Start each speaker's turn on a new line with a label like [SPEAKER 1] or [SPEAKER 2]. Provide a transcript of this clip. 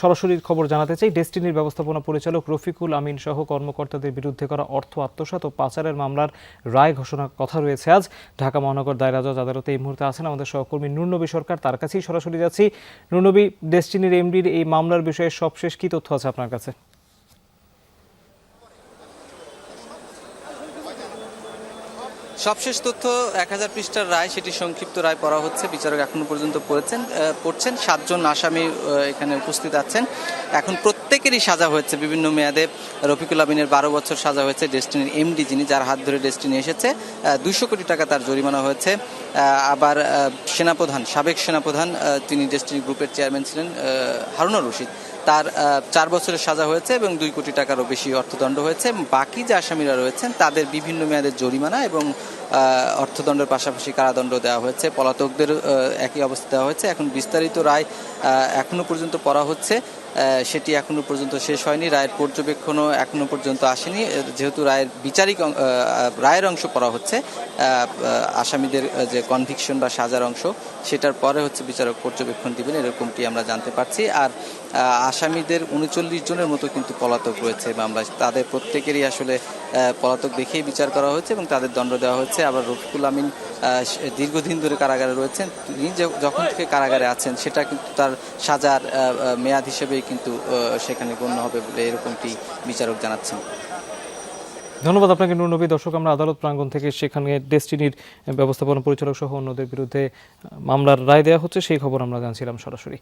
[SPEAKER 1] সরাসরি খবর জানাতে চাই। ডেস্টিনির ব্যবস্থাপনা পরিচালক রফিকুল আমিন সহ কর্মকর্তাদের বিরুদ্ধে করা অর্থ আত্মসাৎ ও পাচারের মামলার রায় ঘোষণার কথা রয়েছে আজ। ঢাকা মহানগর দায়রা জজ আদালতে এই মুহূর্তে আছেন আমাদের সহকর্মী নুরনবী সরকার, তার কাছেই সরাসরি যাচ্ছি। নুরনবী, ডেস্টিনির এমডির এই মামলার বিষয়ে সবশেষ কি তথ্য আছে আপনার কাছে?
[SPEAKER 2] সবশেষ তথ্য 1000 পৃষ্ঠার রায়, সেটি সংক্ষিপ্ত রায় পড়া হচ্ছে। বিচারক এখনো পর্যন্ত পড়ছেন। 7 জন আসামি এখানে উপস্থিত আছেন। এখন প্রত্যেকেরই সাজা হয়েছে বিভিন্ন মেয়াদে। রফিকুল আমিনের 12 বছর সাজা হয়েছে। ডেস্টিনির এমডি, যিনি, যার হাত ধরে ডেস্টিনি এসেছে, 200 কোটি টাকা তার জরিমানা হয়েছে। আবার সেনাপ্রধান, সাবেক সেনাপ্রধান, তিনি ডেস্টিনি গ্রুপের চেয়ারম্যান ছিলেন, হারুনুর রশিদ, তার 4 বছরের সাজা হয়েছে এবং 2 কোটি টাকারও বেশি অর্থদণ্ড হয়েছে। বাকি যে আসামিরা রয়েছেন তাদের বিভিন্ন মেয়াদের জরিমানা এবং অর্থদণ্ডের পাশাপাশি কারাদণ্ড দেওয়া হয়েছে। পলাতকদের একই অবস্থা দেওয়া হয়েছে। এখন বিস্তারিত রায় এখনো পর্যন্ত পড়া হচ্ছে, সেটি এখনো পর্যন্ত শেষ হয়নি। রায়ের পর্যবেক্ষণও এখনো পর্যন্ত আসেনি। যেহেতু রায়ের অংশ পড়া হচ্ছে, আসামিদের যে কনভিকশন বা সাজার অংশ, সেটার পরে বিচারক পর্যবেক্ষণ দিবেন, এরকমটি আমরা জানতে পারছি। আর আসামিদের 39 জনের মতো কিন্তু পলাতক রয়েছে মামলায়। তাদের প্রত্যেকেরই আসলে পলাতক দেখেই বিচার করা হয়েছে এবং তাদের দণ্ড দেওয়া হয়েছে। আবার রফিকুল আমিন দীর্ঘদিন ধরে কারাগারে রয়েছেন। তিনি যখন থেকে কারাগারে আছেন সেটা কিন্তু তার সাজার মেয়াদ হিসেবেই কিন্তু সেখানে গণ্য হবে বলে এরকমটি বিচারক জানাচ্ছেন।
[SPEAKER 1] ধন্যবাদ আপনাকে নুরনবী। দর্শক, আমরা আদালত প্রাঙ্গণ থেকে সেখানে ডেস্টিনির ব্যবস্থাপনা পরিচালক সহ অন্যদের বিরুদ্ধে মামলার রায় দেওয়া হচ্ছে সেই খবর আমরা জানছিলাম সরাসরি।